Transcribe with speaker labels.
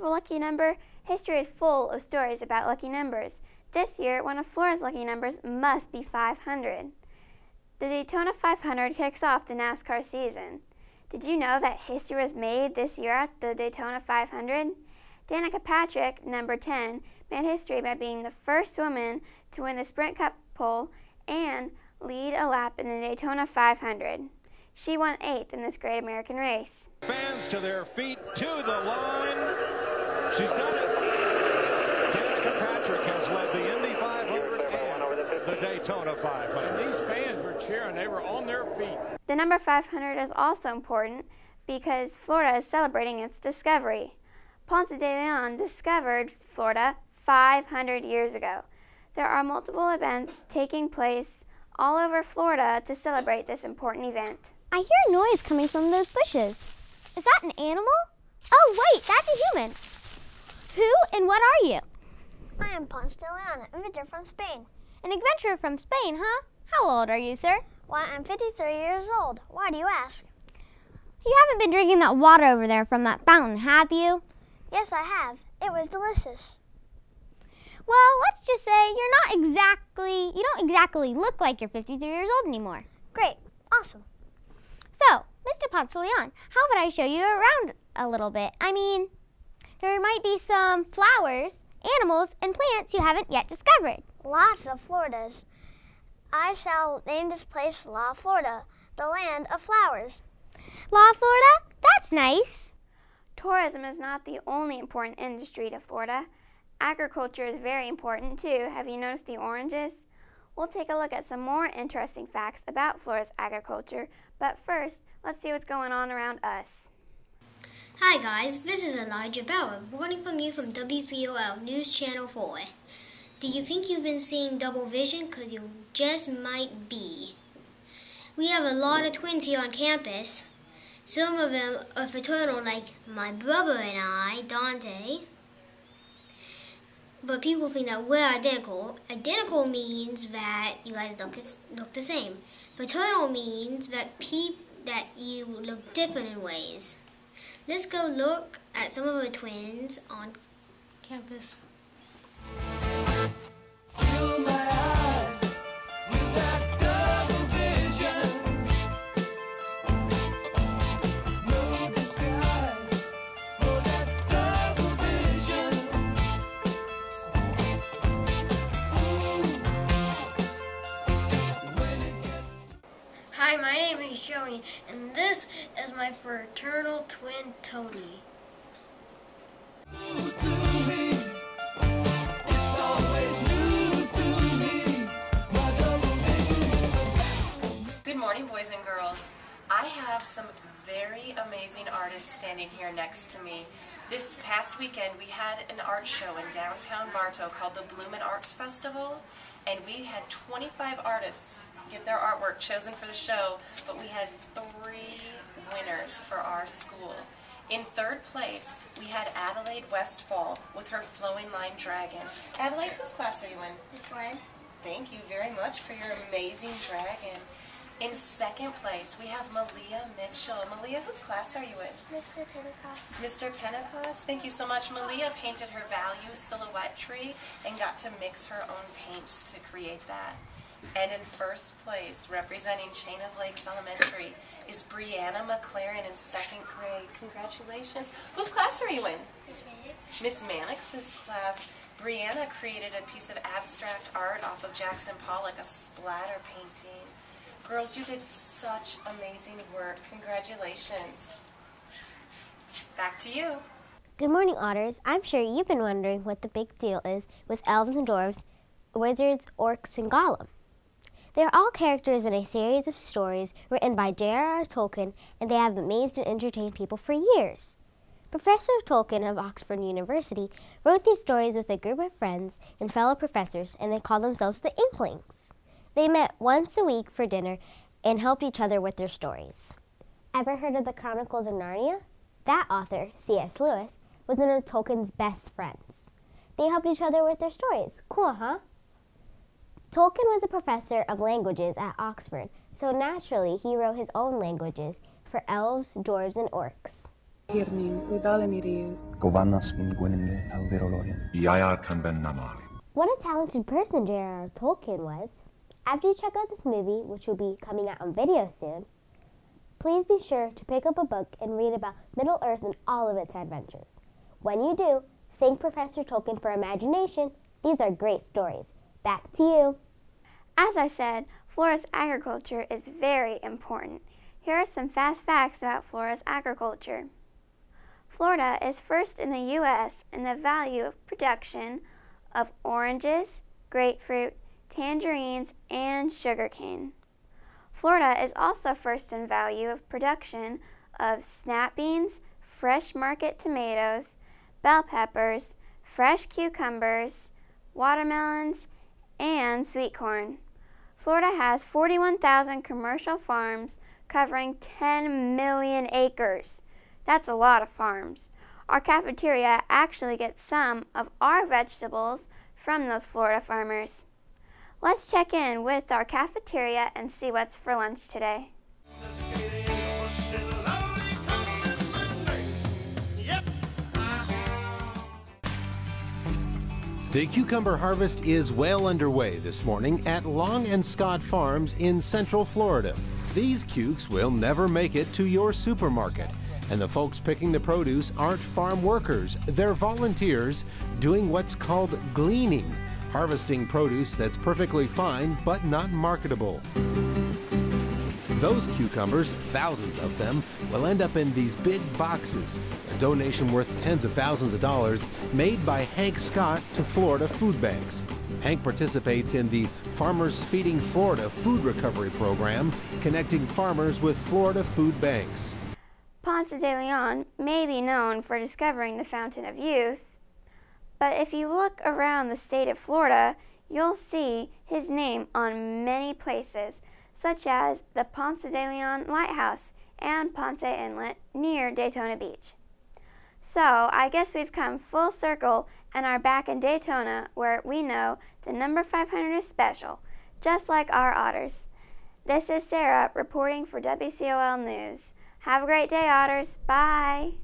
Speaker 1: wonderful lucky number? History is full of stories about lucky numbers. This year, one of Florida's lucky numbers must be 500. The Daytona 500 kicks off the NASCAR season. Did you know that history was made this year at the Daytona 500? Danica Patrick, number 10, made history by being the first woman to win the Sprint Cup pole and lead a lap in the Daytona 500. She won 8th in this great American race.
Speaker 2: Fans to their feet, to the line. She's done it. Danica Patrick has led the Indy 500 and the Daytona 500.
Speaker 3: And these fans were cheering. They were on their feet.
Speaker 1: The number 500 is also important because Florida is celebrating its discovery. Ponce de Leon discovered Florida 500 years ago. There are multiple events taking place all over Florida to celebrate this important event.
Speaker 4: I hear a noise coming from those bushes. Is that an animal? Oh, wait, that's a human. Who and what are you?
Speaker 5: I am Ponce de Leon, an adventurer from Spain.
Speaker 4: An adventurer from Spain, huh? How old are you, sir?
Speaker 5: Why, I'm 53 years old. Why do you ask?
Speaker 4: You haven't been drinking that water over there from that fountain, have you?
Speaker 5: Yes, I have. It was delicious.
Speaker 4: Well, let's just say you don't exactly look like you're 53 years old anymore.
Speaker 5: Great. Awesome.
Speaker 4: So, Mr. Ponce de Leon, how about I show you around a little bit? I mean, there might be some flowers, animals, and plants you haven't yet discovered.
Speaker 5: Lots of Floridas. I shall name this place La Florida, the land of flowers.
Speaker 4: La Florida? That's nice.
Speaker 1: Tourism is not the only important industry to Florida. Agriculture is very important too. Have you noticed the oranges? We'll take a look at some more interesting facts about Florida's agriculture, but first, let's see what's going on around us.
Speaker 6: Hi guys, this is Elijah Bauer, reporting from you from WCOL News Channel 4. Do you think you've been seeing double vision? Because you just might be. We have a lot of twins here on campus. Some of them are fraternal, like my brother and I, Dante. But people think that we're identical. Identical means that you guys look the same. Fraternal means that you look different in ways. Let's go look at some of the twins on campus.
Speaker 7: Fill my eyes with that double vision. No disguise for that double vision. Ooh, when it gets.
Speaker 6: Hi, my name is Joey, and this is my fraternal twin, Tony.
Speaker 7: New to me. It's always new to me. My double vision is the best.
Speaker 8: Good morning, boys and girls. I have some very amazing artists standing here next to me. This past weekend, we had an art show in downtown Bartow called the Bloomin' Arts Festival, and we had 25 artists get their artwork chosen for the show, but we had 3 winners for our school. In 3rd place, we had Adelaide Westfall with her Flowing Line Dragon. Adelaide, whose class are you in?
Speaker 6: Miss Lynn.
Speaker 8: Thank you very much for your amazing dragon. In 2nd place, we have Malia Mitchell. Malia, whose class are you in?
Speaker 6: Mr. Pentecost.
Speaker 8: Mr. Pentecost, thank you so much. Malia painted her value silhouette tree and got to mix her own paints to create that. And in 1st place, representing Chain of Lakes Elementary, is Brianna McLaren in 2nd grade. Congratulations. Whose class are you in?
Speaker 6: Miss Mannix.
Speaker 8: Miss Mannix's class. Brianna created a piece of abstract art off of Jackson Pollock, a splatter painting. Girls, you did such amazing work. Congratulations. Back to you.
Speaker 4: Good morning, Otters. I'm sure you've been wondering what the big deal is with elves and dwarves, wizards, orcs, and golems. They're all characters in a series of stories written by J.R.R. Tolkien, and they have amazed and entertained people for years. Professor Tolkien of Oxford University wrote these stories with a group of friends and fellow professors, and they call themselves the Inklings. They met once a week for dinner and helped each other with their stories. Ever heard of the Chronicles of Narnia? That author, C.S. Lewis, was one of Tolkien's best friends. They helped each other with their stories. Cool, huh? Tolkien was a professor of languages at Oxford, so naturally he wrote his own languages for elves, dwarves, and orcs.
Speaker 9: J.R.R. kan ben namari.
Speaker 4: What a talented person J.R.R. Tolkien was. After you check out this movie, which will be coming out on video soon, please be sure to pick up a book and read about Middle-earth and all of its adventures. When you do, thank Professor Tolkien for imagination. These are great stories. Back to you.
Speaker 1: As I said, Florida's agriculture is very important. Here are some fast facts about Florida's agriculture. Florida is first in the U.S. in the value of production of oranges, grapefruit, tangerines, and sugarcane. Florida is also first in value of production of snap beans, fresh market tomatoes, bell peppers, fresh cucumbers, watermelons, and sweet corn. Florida has 41,000 commercial farms covering 10 million acres. That's a lot of farms. Our cafeteria actually gets some of our vegetables from those Florida farmers. Let's check in with our cafeteria and see what's for lunch today.
Speaker 10: The cucumber harvest is well underway this morning at Long and Scott Farms in Central Florida. These cukes will never make it to your supermarket. And the folks picking the produce aren't farm workers, they're volunteers doing what's called gleaning, harvesting produce that's perfectly fine but not marketable. Those cucumbers, thousands of them, will end up in these big boxes, a donation worth tens of thousands of dollars made by Hank Scott to Florida food banks. Hank participates in the Farmers Feeding Florida food recovery program, connecting farmers with Florida food banks.
Speaker 1: Ponce de Leon may be known for discovering the Fountain of Youth, but if you look around the state of Florida, you'll see his name on many places, such as the Ponce de Leon Lighthouse and Ponce Inlet near Daytona Beach. So I guess we've come full circle and are back in Daytona, where we know the number 500 is special, just like our otters. This is Sarah reporting for WCOL News. Have a great day, Otters. Bye.